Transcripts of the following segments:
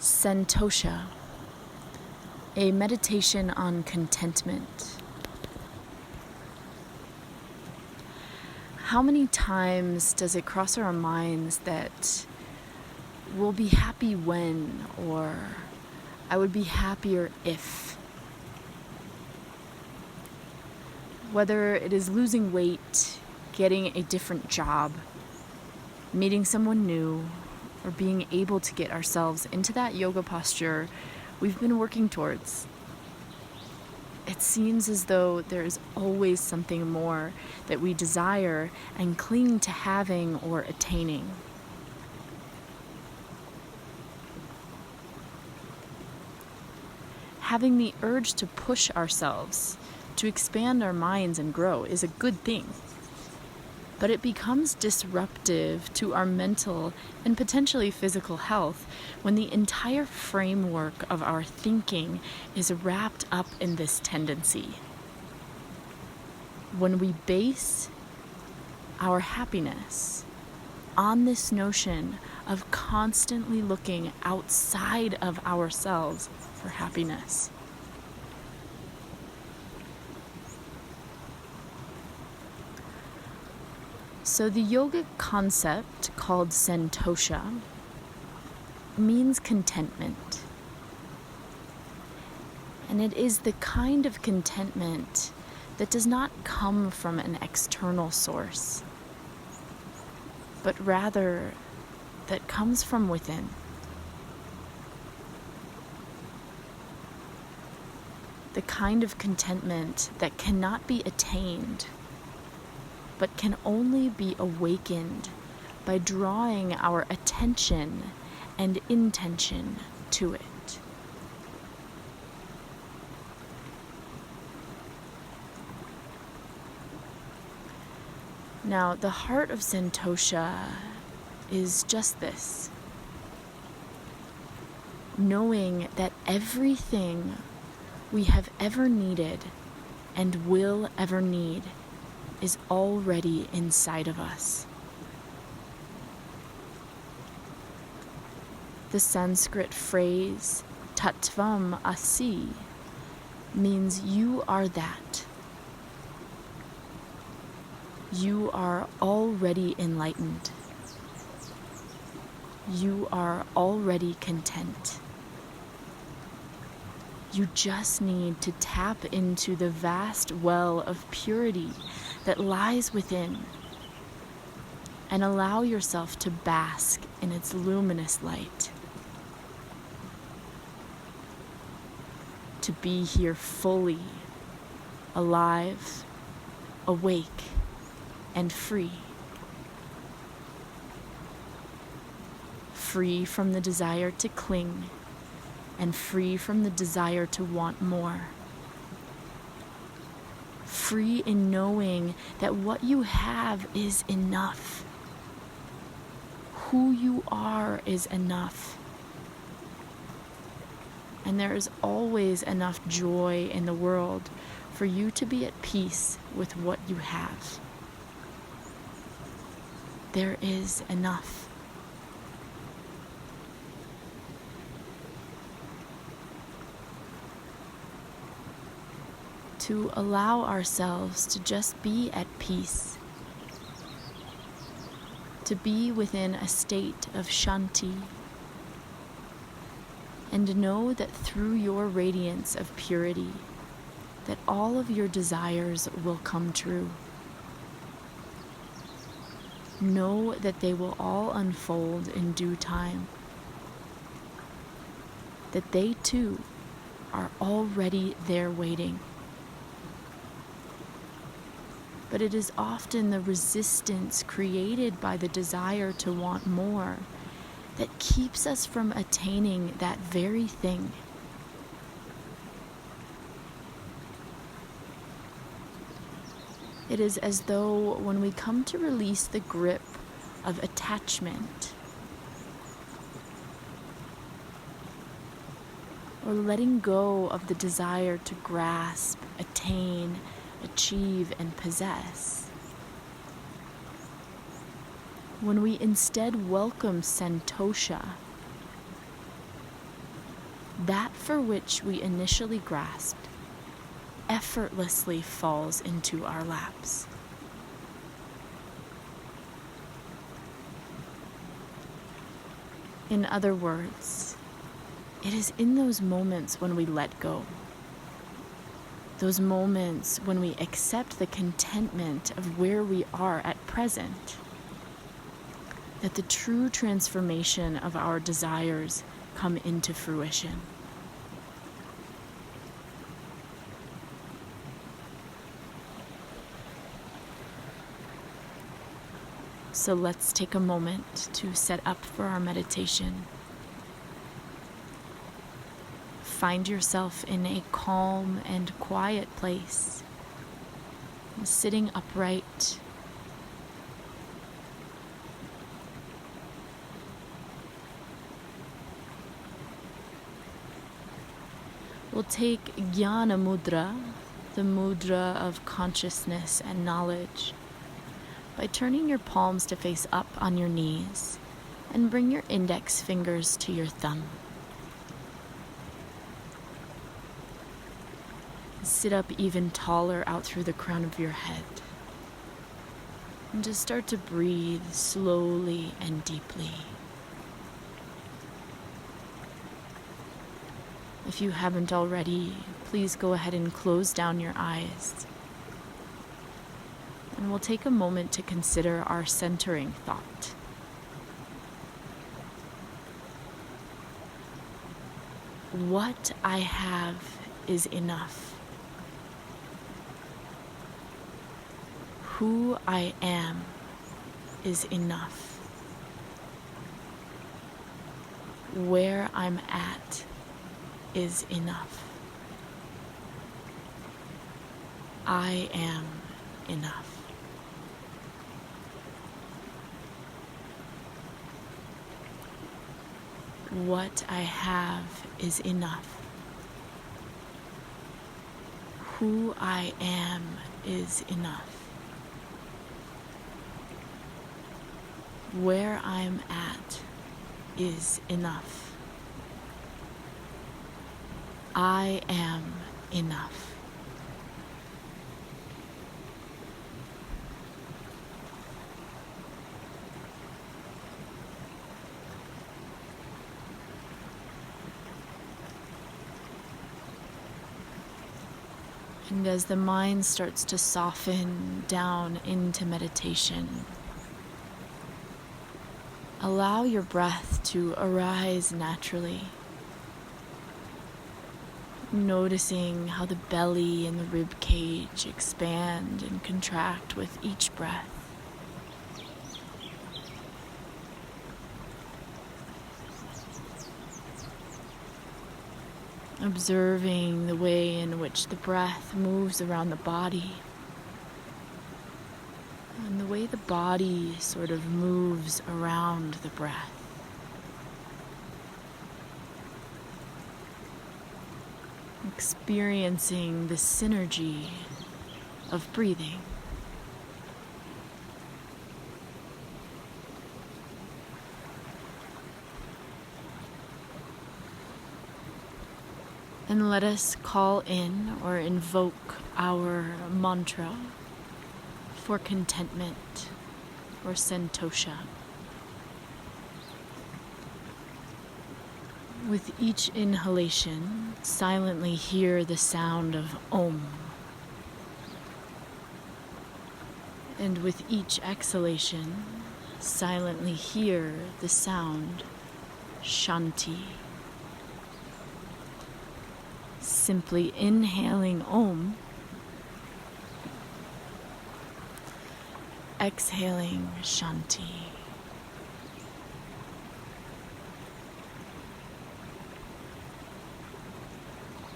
Santosha, a meditation on contentment. How many times does it cross our minds that we'll be happy when, or I would be happier if? Whether it is losing weight, getting a different job, meeting someone new, or being able to get ourselves into that yoga posture we've been working towards. It seems as though there is always something more that we desire and cling to having or attaining. Having the urge to push ourselves, to expand our minds and grow is a good thing. But it becomes disruptive to our mental and potentially physical health when the entire framework of our thinking is wrapped up in this tendency. When we base our happiness on this notion of constantly looking outside of ourselves for happiness. So the yogic concept called Santosha means contentment. And it is the kind of contentment that does not come from an external source, but rather that comes from within. The kind of contentment that cannot be attained, but can only be awakened by drawing our attention and intention to it. Now, the heart of Santosha is just this: knowing that everything we have ever needed and will ever need is already inside of us. The Sanskrit phrase tattvam asi means you are that. You are already enlightened. You are already content. You just need to tap into the vast well of purity that lies within and allow yourself to bask in its luminous light. To be here fully, alive, awake, and free. Free from the desire to cling, and free from the desire to want more. Free in knowing that what you have is enough. Who you are is enough. And there is always enough joy in the world for you to be at peace with what you have. There is enough. To allow ourselves to just be at peace, to be within a state of Shanti, and know that through your radiance of purity, that all of your desires will come true. Know that they will all unfold in due time, that they too are already there waiting. But it is often the resistance created by the desire to want more that keeps us from attaining that very thing. It is as though when we come to release the grip of attachment, or letting go of the desire to grasp, attain, achieve, and possess, when we instead welcome Santosha, that for which we initially grasped effortlessly falls into our laps. In other words, it is in those moments when we let go, those moments when we accept the contentment of where we are at present, that the true transformation of our desires come into fruition. So let's take a moment to set up for our meditation. Find yourself in a calm and quiet place, sitting upright. We'll take Gyan Mudra, the mudra of consciousness and knowledge, by turning your palms to face up on your knees and bring your index fingers to your thumb. Sit up even taller out through the crown of your head. And just start to breathe slowly and deeply. If you haven't already, please go ahead and close down your eyes. And we'll take a moment to consider our centering thought. What I have is enough. Who I am is enough. Where I'm at is enough. I am enough. What I have is enough. Who I am is enough. Where I'm at is enough. I am enough. And as the mind starts to soften down into meditation, allow your breath to arise naturally, noticing how the belly and the rib cage expand and contract with each breath. Observing the way in which the breath moves around the body, and the way the body sort of moves around the breath. Experiencing the synergy of breathing. And let us call in or invoke our mantra for contentment or Santosha. With each inhalation, silently hear the sound of Om. And with each exhalation, silently hear the sound Shanti. Simply inhaling Om, exhaling Shanti.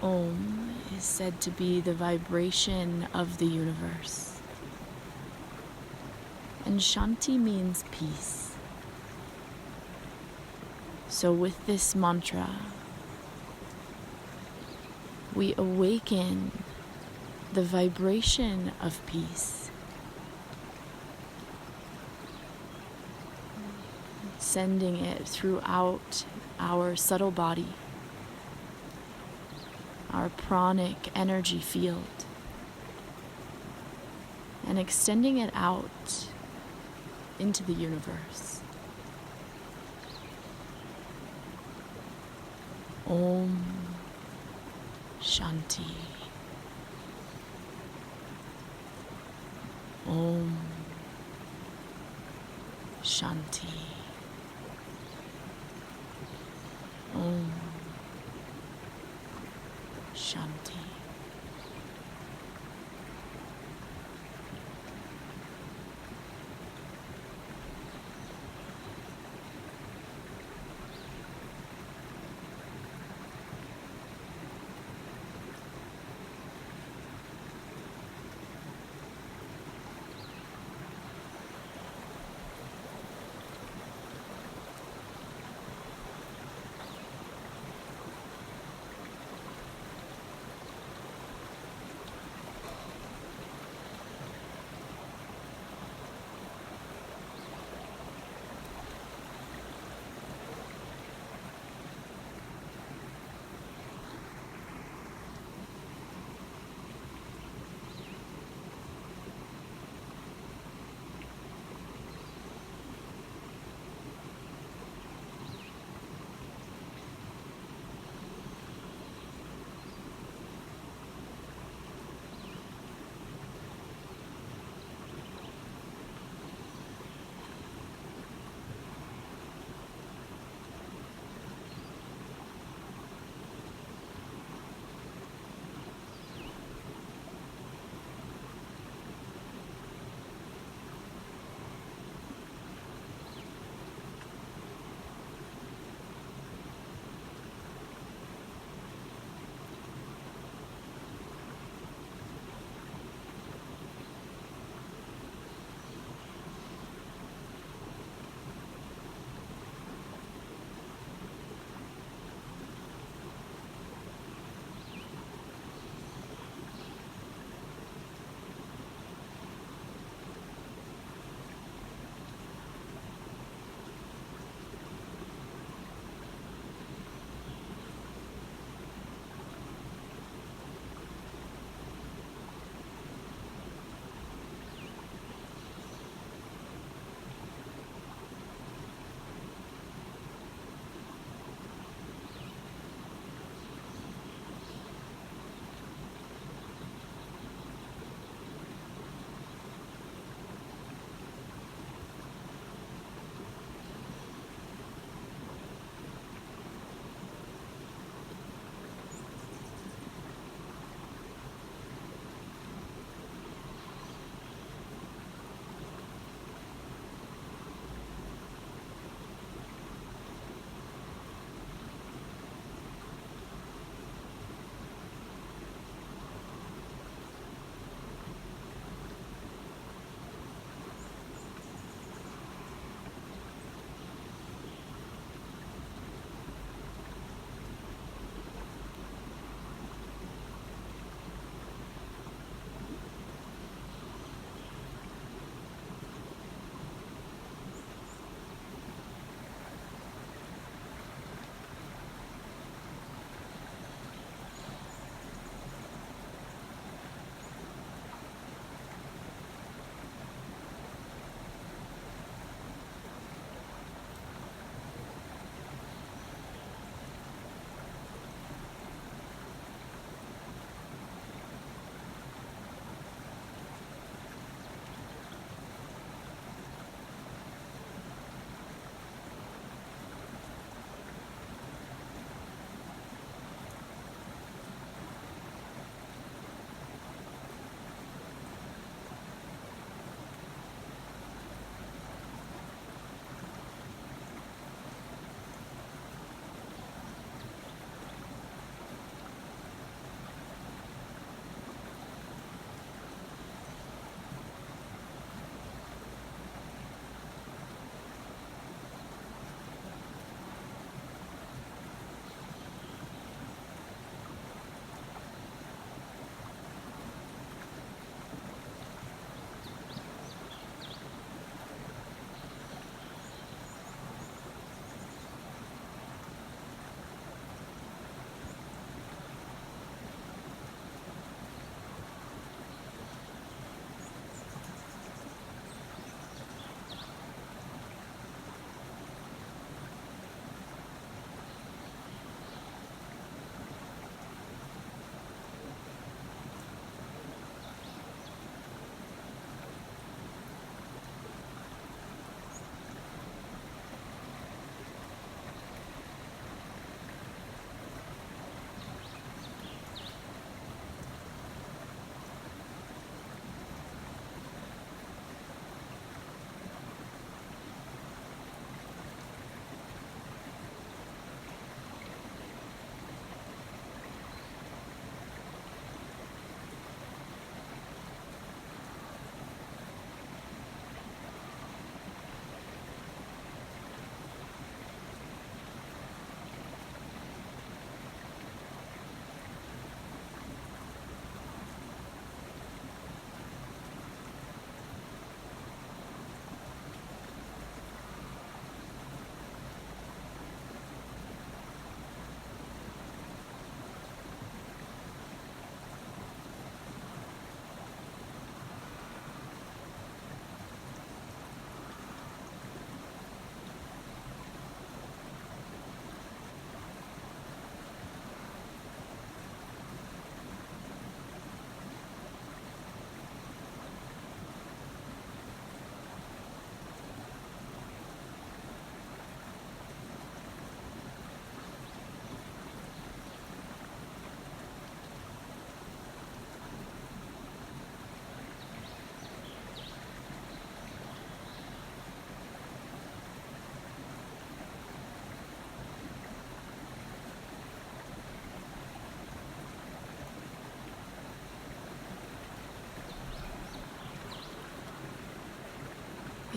Om is said to be the vibration of the universe, and Shanti means peace. So with this mantra, we awaken the vibration of peace, sending it throughout our subtle body, our pranic energy field and extending it out into the universe. Om Shanti. Om Shanti. Om Shanti.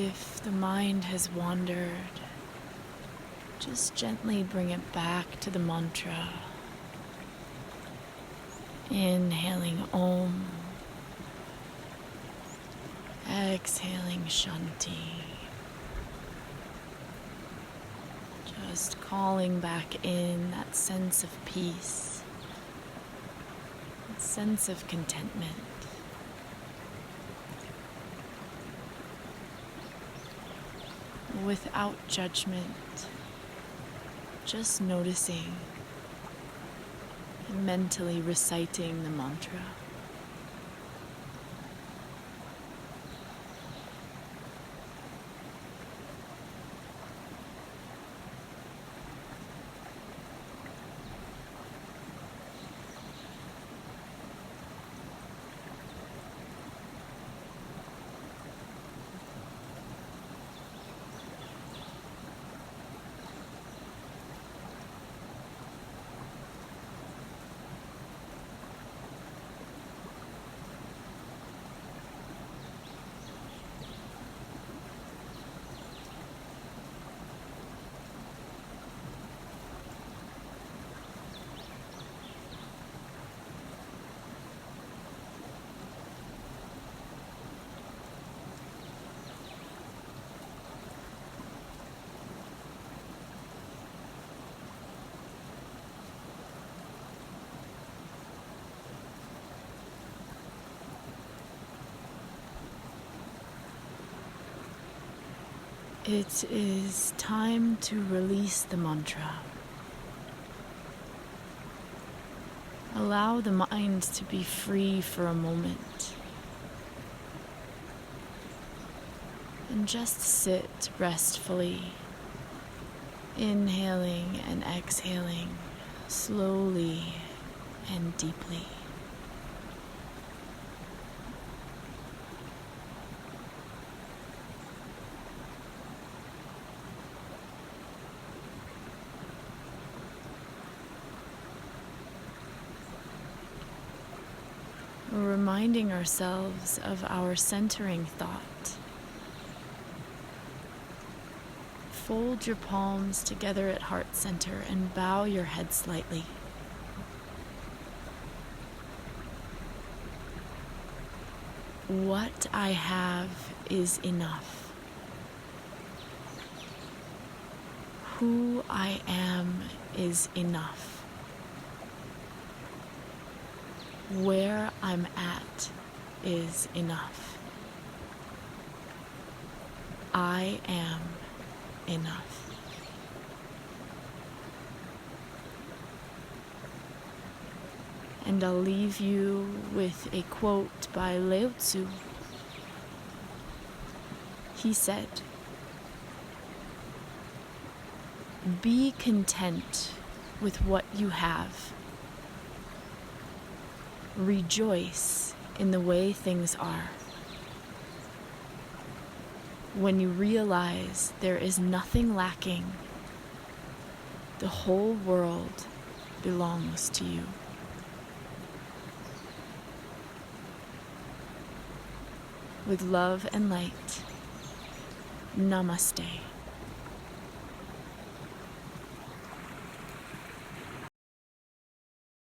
If the mind has wandered, just gently bring it back to the mantra. Inhaling Om, exhaling Shanti. Just calling back in that sense of peace, that sense of contentment. Without judgment, just noticing and mentally reciting the mantra. It is time to release the mantra. Allow the mind to be free for a moment. And just sit restfully, inhaling and exhaling slowly and deeply. Reminding ourselves of our centering thought. Fold your palms together at heart center and bow your head slightly. What I have is enough. Who I am is enough. Where I'm at is enough. I am enough. And I'll leave you with a quote by Lao Tzu. He said, "Be content with what you have. Rejoice in the way things are. When you realize there is nothing lacking, the whole world belongs to you." With love and light, Namaste.